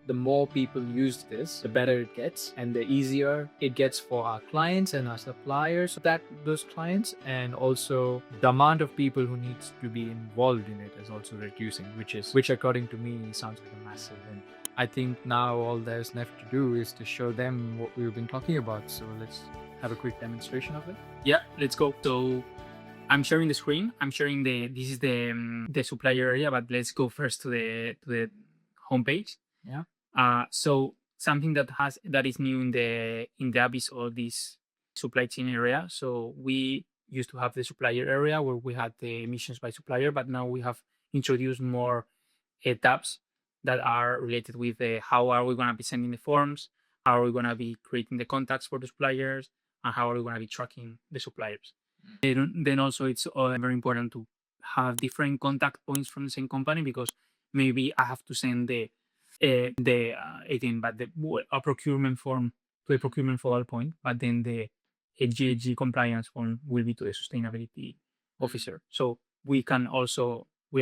the more people use this, the better it gets and the easier it gets for our clients and our suppliers, that those clients, and also the amount of people who needs to be involved in it is also reducing, which according to me sounds like a massive win. I think now all there's left to do is to show them what we've been talking about. So let's have a quick demonstration of it. Yeah, let's go. So I'm sharing the screen. I'm sharing this is the supplier area, but let's go first to the homepage. Yeah. So something that is new in the app is all this supply chain area. So we used to have the supplier area where we had the emissions by supplier, but now we have introduced more tabs that are related with how are we going to be sending the forms, how are we going to be creating the contacts for the suppliers, and how are we going to be tracking the suppliers. Then also it's very important to have different contact points from the same company, because maybe I have to send the 18, but a procurement form to a procurement focal point, but then the GHG compliance form will be to the sustainability officer. So we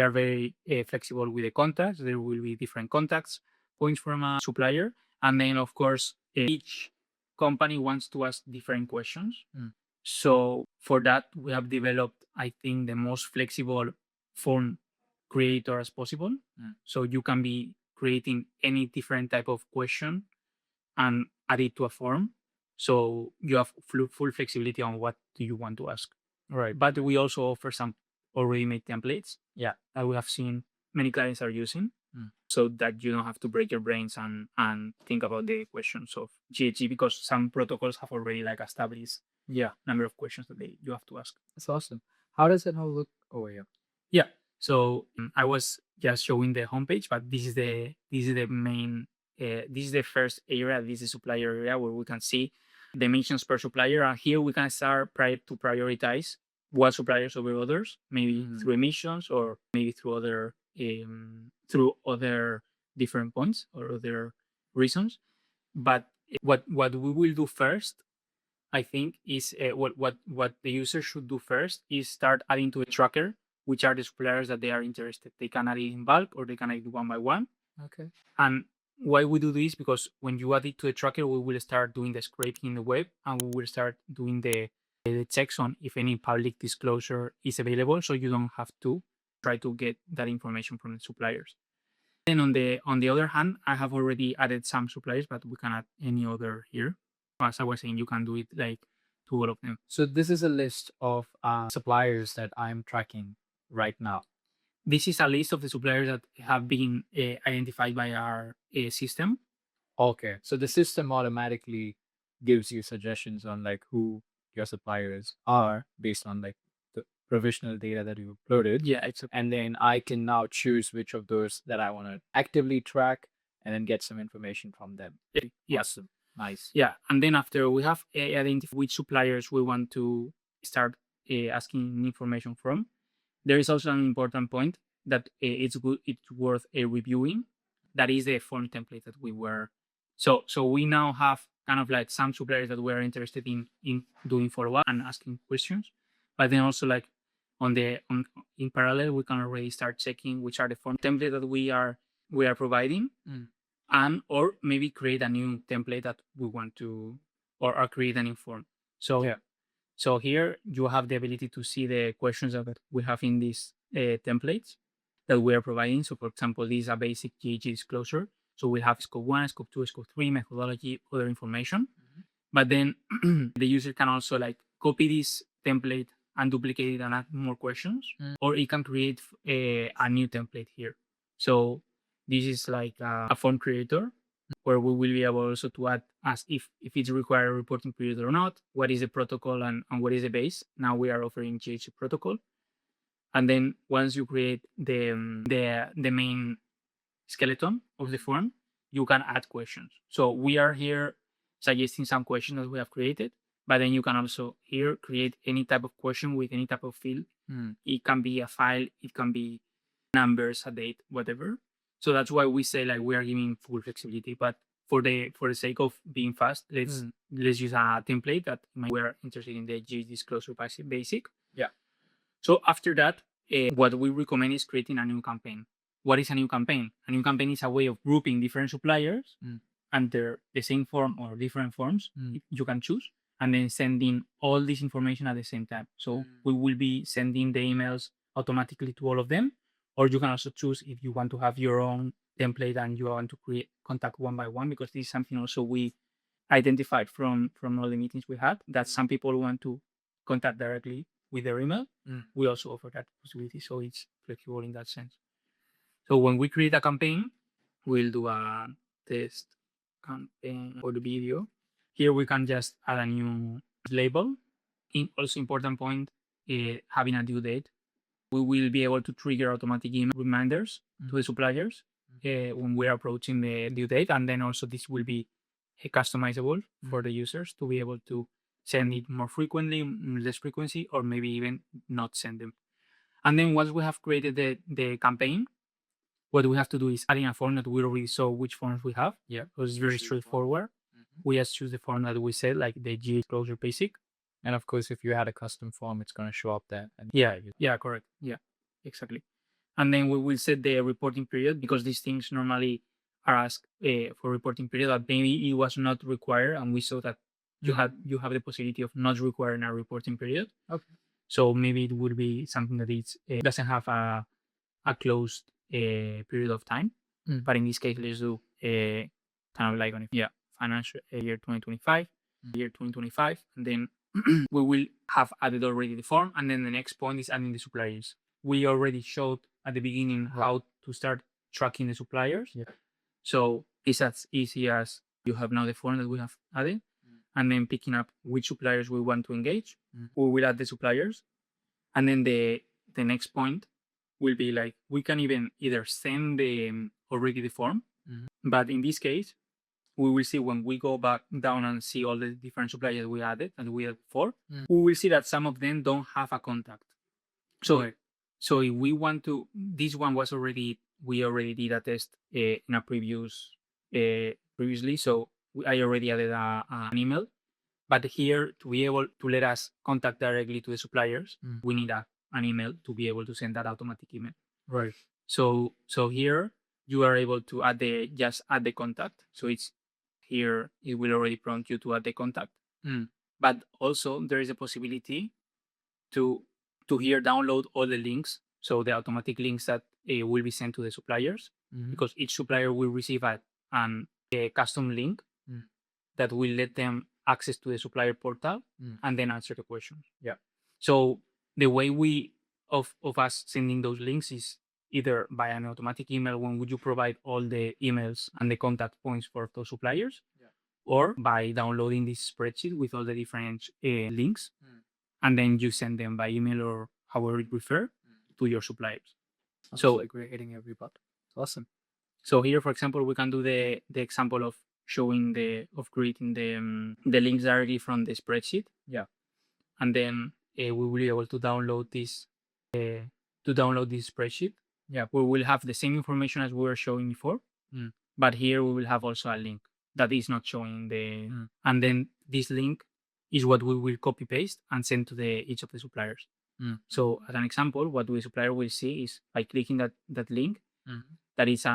are very flexible with the contacts. There will be different contacts points from a supplier, and then of course each company wants to ask different questions. So for that, we have developed, I think, the most flexible form creator as possible. So you can be creating any different type of question and add it to a form. So you have full flexibility on what do you want to ask. Right. But we also offer some already made templates. Yeah. That we have seen many clients are using, so that you don't have to break your brains and think about the questions of GHG, because some protocols have already like established number of questions that you have to ask. That's awesome. How does it all look over here? Yeah. So I was just showing the homepage, but this is the main. This is the first area. This is the supplier area where we can see the emissions per supplier, and here we can start to prioritize one suppliers over others, maybe through emissions or maybe through other different points or other reasons. But what we will do first, I think, is what the user should do first is start adding to a tracker which are the suppliers that they are interested. They can add it in bulk or they can add it one by one. Okay. And why we do this? Because when you add it to a tracker, we will start doing the scraping in the web, and we will start doing the checks on if any public disclosure is available, so you don't have to try to get that information from the suppliers. Then on the other hand, I have already added some suppliers, but we can add any other here. As I was saying, you can do it like to all of them. So this is a list of suppliers that I'm tracking right now. This is a list of the suppliers that have been identified by our system. Okay. So the system automatically gives you suggestions on like who your suppliers are based on like the provisional data that you uploaded. Yeah, and then I can now choose which of those that I want to actively track and then get some information from them. Yeah. Awesome. Nice. Yeah, and then after we have identified which suppliers we want to start asking information from, there is also an important point that it's worth reviewing. That is the form template that we were. So we now have kind of like some suppliers that we're interested in doing follow-up and asking questions, but then also like in parallel we can already start checking which are the form templates that we are providing. And or maybe create a new template that we want to, or create a new form. So so here you have the ability to see the questions that we have in these templates that we are providing. So for example, this is a basic GHG disclosure. So we have scope 1, scope 2, scope 3, methodology, other information. But then the user can also like copy this template and duplicate it and add more questions, or it can create a new template here. So this is like a form creator where we will be able also to add as if it's required a reporting period or not, what is the protocol and what is the base. Now we are offering GHG protocol. And then once you create the main skeleton of the form, you can add questions. So we are here suggesting some questions that we have created, but then you can also here create any type of question with any type of field. It can be a file, it can be numbers, a date, whatever. So that's why we say like we are giving full flexibility. But for the sake of being fast, let's use a template that we're interested in the GHG disclosure basic. Yeah. So after that, what we recommend is creating a new campaign. what is a new campaign? A new campaign is a way of grouping different suppliers Mm. under the same form or different forms. Mm. You can choose, and then sending all this information at the same time. So we will be sending the emails automatically to all of them, or you can also choose if you want to have your own template and you want to create contact one by one, because this is something also we identified from all the meetings we had, that some people want to contact directly with their email. We also offer that possibility, so it's flexible in that sense. So when we create a campaign, we'll do a test campaign for the video. Here we can just add a new label. Also important point, having a due date. We will be able to trigger automatic email reminders to the suppliers when we're approaching the due date, and then also this will be customizable for the users to be able to send it more frequently, less frequency, or maybe even not send them. And then once we have created the campaign, what we have to do is adding a form that we already saw which forms we have. Yeah. So it's very straightforward. We just choose the form that we said, like the G closure basic. And of course, if you had a custom form, it's going to show up there. And Yeah, correct. Yeah, exactly. And then we will set the reporting period, because these things normally are asked for reporting period, but maybe it was not required, and we saw that you have the possibility of not requiring a reporting period. Okay. So maybe it would be something that it's doesn't have a closed period of time. But in this case, let's do kind of like on financial year 2025, year 2025, and then we will have added already the form, and then the next point is adding the suppliers. We already showed at the beginning how to start tracking the suppliers. Yeah. So it's as easy as you have now the form that we have added, and then picking up which suppliers we want to engage. We will add the suppliers, and then the next point will be like, we can even either send already the form, but in this case, we will see when we go back down and see all the different suppliers we added and we had before, we will see that some of them don't have a contact. So, so if we want to, this one was already, we already did a test in a previously, so I already added an email. But here, to be able to let us contact directly to the suppliers, we need an email to be able to send that automatic email. Right. So here you are able to just add the contact. So it's here, it will already prompt you to add the contact. But also there is a possibility to here download all the links. So the automatic links that will be sent to the suppliers, because each supplier will receive a custom link that will let them access to the supplier portal and then answer the questions. Yeah. So the way of us sending those links is either by an automatic email when would you provide all the emails and the contact points for those suppliers, or by downloading this spreadsheet with all the different links, and then you send them by email or however you prefer to your suppliers. So like we're hitting every button. It's awesome. So here, for example, we can do the example of showing creating the links directly from the spreadsheet. Yeah. And then we will be able to download this spreadsheet. Yeah. We will have the same information as we were showing before, but here we will have also a link that is not showing the, and then this link is what we will copy paste and send to each of the suppliers. So as an example, what the supplier will see is by clicking that link, that is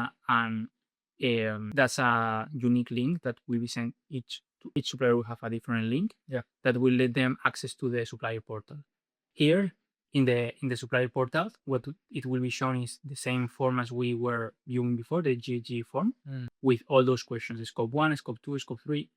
that's a unique link that will be sent each supplier will have a different link that will let them access to the supplier portal. Here in the supplier portal, what it will be shown is the same form as we were viewing before, the GG form, with all those questions, scope 1, scope 2, scope 3.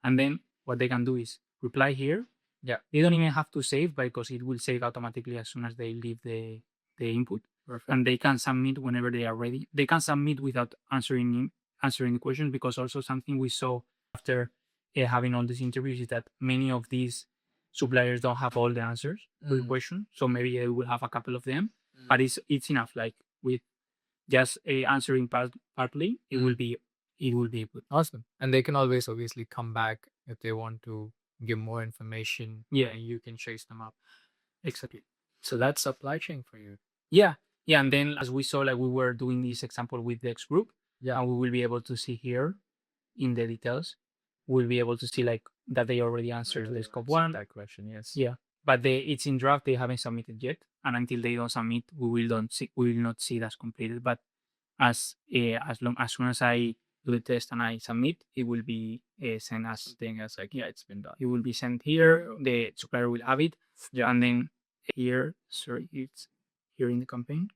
And then what they can do is reply here. Yeah. They don't even have to save, because it will save automatically as soon as they leave the input. Perfect. And they can submit whenever they are ready. They can submit without answering the questions, because also something we saw after having all these interviews is that many of these suppliers don't have all the answers to the question. So maybe they will have a couple of them, but it's enough. Like with just answering partly, it will be good. Awesome. And they can always obviously come back if they want to give more information. Yeah. And you can chase them up. Exactly. So that's supply chain for you. Yeah. And then as we saw, like we were doing this example with the X group, and we will be able to see here in the details, we'll be able to see like that they already answered the scope 1. That question, yes. Yeah. But it's in draft, they haven't submitted yet. And until they don't submit, we will not see that completed. But as soon as I do the test and I submit, it will be sent as Thing as like, yeah, it's been done. it will be sent here. The supplier will have it, Yeah. and then here, sorry, it's here in the campaign.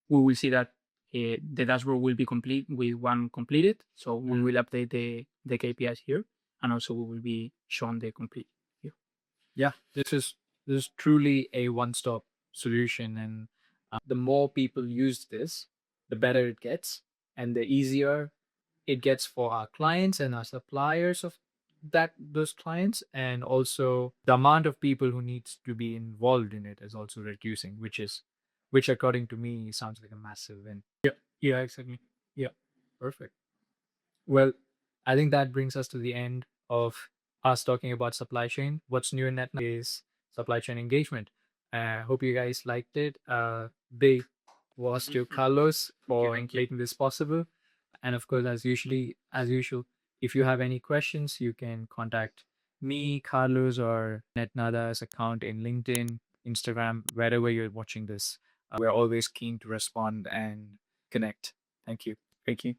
We will see that the dashboard will be complete with one completed. So we will update the KPIs here, and also we will be shown the complete here. Yeah, this is truly a one-stop solution, and the more people use this, the better it gets, and the easier it gets for our clients and our suppliers of those clients, and also the amount of people who needs to be involved in it is also reducing, which according to me sounds like a massive win. Yeah, exactly. Yeah, perfect. Well, I think that brings us to the end of us talking about supply chain. What's new in NetNada is supply chain engagement. Hope you guys liked it. Big was to Carlos for making this possible. And of course, as usual, if you have any questions, you can contact me, Carlos, or NetNada's account in LinkedIn, Instagram, wherever you're watching this. We're always keen to respond and connect. Thank you. Thank you.